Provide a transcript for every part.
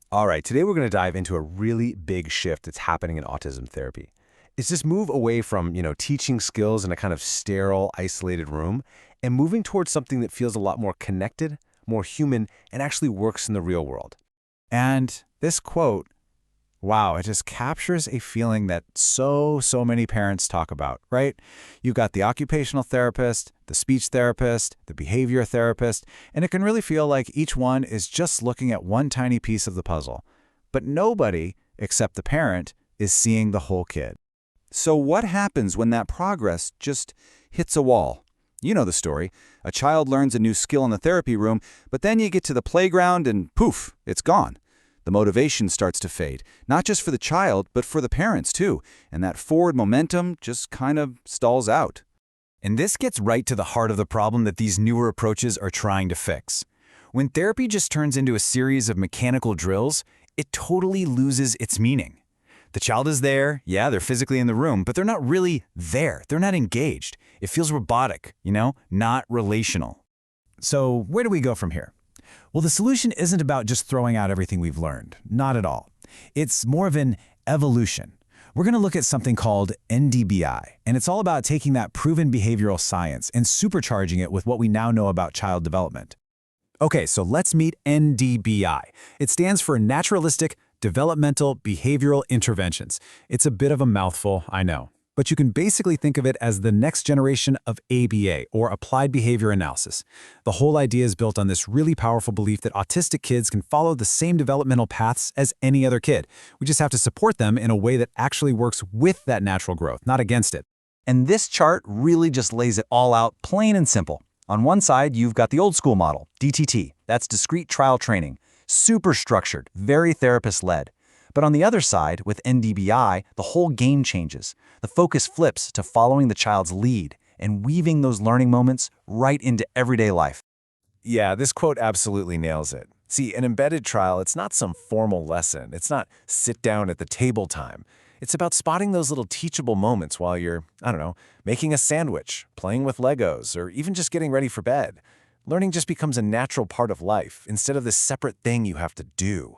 All right, today we're going to dive into a really big shift that's happening in autism therapy. It's this move away from, teaching skills in a kind of sterile, isolated room and moving towards something that feels a lot more connected, more human, and actually works in the real world. And this quote, wow, it just captures a feeling that so many parents talk about, right? You've got the occupational therapist, the speech therapist, the behavior therapist, and it can really feel like each one is just looking at one tiny piece of the puzzle. But nobody, except the parent, is seeing the whole kid. So what happens when that progress just hits a wall? You know the story. A child learns a new skill in the therapy room, but then you get to the playground and poof, it's gone. The motivation starts to fade, not just for the child, but for the parents too, and that forward momentum just kind of stalls out. And this gets right to the heart of the problem that these newer approaches are trying to fix. When therapy just turns into a series of mechanical drills, it totally loses its meaning. The child is there, yeah, they're physically in the room, but they're not really there. They're not engaged. It feels robotic, not relational. So where do we go from here? Well, the solution isn't about just throwing out everything we've learned. Not at all. It's more of an evolution. We're going to look at something called NDBI, and it's all about taking that proven behavioral science and supercharging it with what we now know about child development. Okay, so let's meet NDBI. It stands for Naturalistic Developmental Behavioral Interventions. It's a bit of a mouthful, I know. But you can basically think of it as the next generation of ABA, or Applied Behavior Analysis. The whole idea is built on this really powerful belief that autistic kids can follow the same developmental paths as any other kid. We just have to support them in a way that actually works with that natural growth, not against it. And this chart really just lays it all out plain and simple. On one side, you've got the old school model, DTT. That's discrete trial training. Super structured, very therapist-led. But on the other side, with NDBI, the whole game changes. The focus flips to following the child's lead and weaving those learning moments right into everyday life. Yeah, this quote absolutely nails it. See, an embedded trial, it's not some formal lesson. It's not sit down at the table time. It's about spotting those little teachable moments while you're, making a sandwich, playing with Legos, or even just getting ready for bed. Learning just becomes a natural part of life instead of this separate thing you have to do.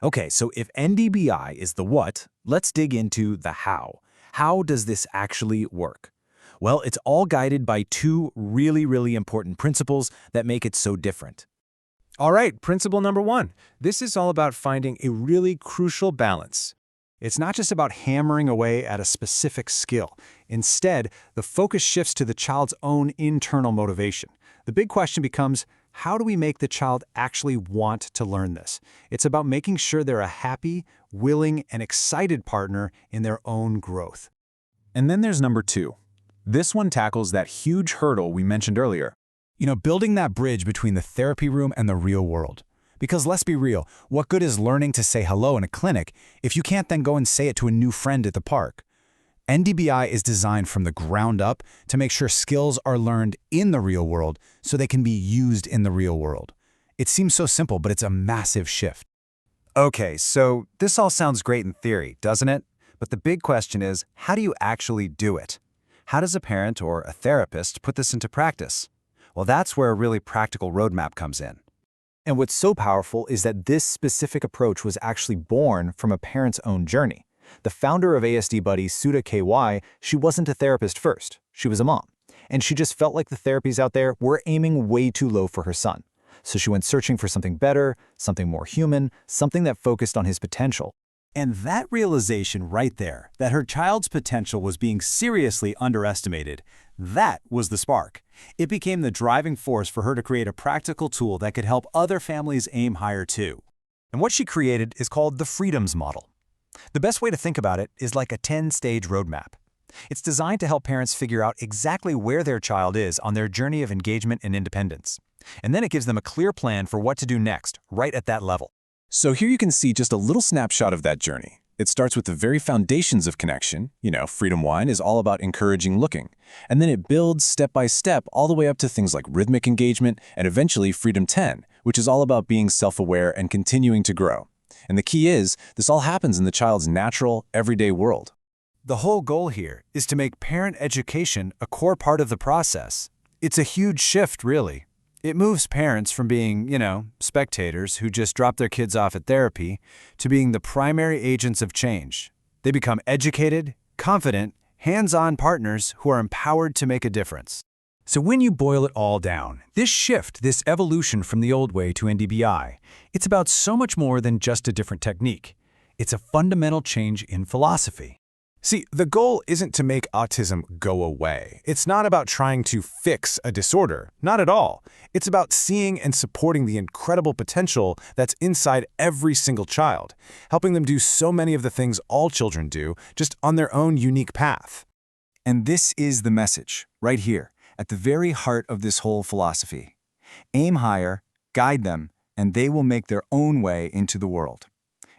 Okay, so if NDBI is the what, let's dig into the how. How does this actually work? Well, it's all guided by two really important principles that make it so different. All right, principle number 1. This is all about finding a really crucial balance. It's not just about hammering away at a specific skill. Instead, the focus shifts to the child's own internal motivation. The big question becomes, how do we make the child actually want to learn this? It's about making sure they're a happy, willing, and excited partner in their own growth. And then there's number 2. This one tackles that huge hurdle we mentioned earlier. Building that bridge between the therapy room and the real world. Because let's be real, what good is learning to say hello in a clinic if you can't then go and say it to a new friend at the park? NDBI is designed from the ground up to make sure skills are learned in the real world so they can be used in the real world. It seems so simple, but it's a massive shift. Okay, so this all sounds great in theory, doesn't it? But the big question is, how do you actually do it? How does a parent or a therapist put this into practice? Well, that's where a really practical roadmap comes in. And what's so powerful is that this specific approach was actually born from a parent's own journey. The founder of ASDBUDDY, Sudha K, she wasn't a therapist first. She was a mom. And she just felt like the therapies out there were aiming way too low for her son. So she went searching for something better, something more human, something that focused on his potential. And that realization right there, that her child's potential was being seriously underestimated, that was the spark. It became the driving force for her to create a practical tool that could help other families aim higher too. And what she created is called the Freedoms Model. The best way to think about it is like a 10-stage roadmap. It's designed to help parents figure out exactly where their child is on their journey of engagement and independence. And then it gives them a clear plan for what to do next, right at that level. So here you can see just a little snapshot of that journey. It starts with the very foundations of connection. Freedom 1 is all about encouraging looking. And then it builds step by step all the way up to things like rhythmic engagement and eventually Freedom 10, which is all about being self-aware and continuing to grow. And the key is, this all happens in the child's natural, everyday world. The whole goal here is to make parent education a core part of the process. It's a huge shift, really. It moves parents from being, spectators who just drop their kids off at therapy to being the primary agents of change. They become educated, confident, hands-on partners who are empowered to make a difference. So when you boil it all down, this shift, this evolution from the old way to NDBI, it's about so much more than just a different technique. It's a fundamental change in philosophy. See, the goal isn't to make autism go away. It's not about trying to fix a disorder. Not at all. It's about seeing and supporting the incredible potential that's inside every single child, helping them do so many of the things all children do, just on their own unique path. And this is the message, right here, at the very heart of this whole philosophy. Aim higher, guide them, and they will make their own way into the world.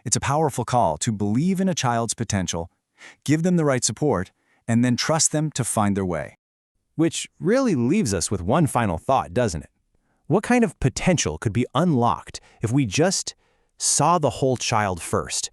It's a powerful call to believe in a child's potential, give them the right support, and then trust them to find their way. Which really leaves us with one final thought, doesn't it? What kind of potential could be unlocked if we just saw the whole child first,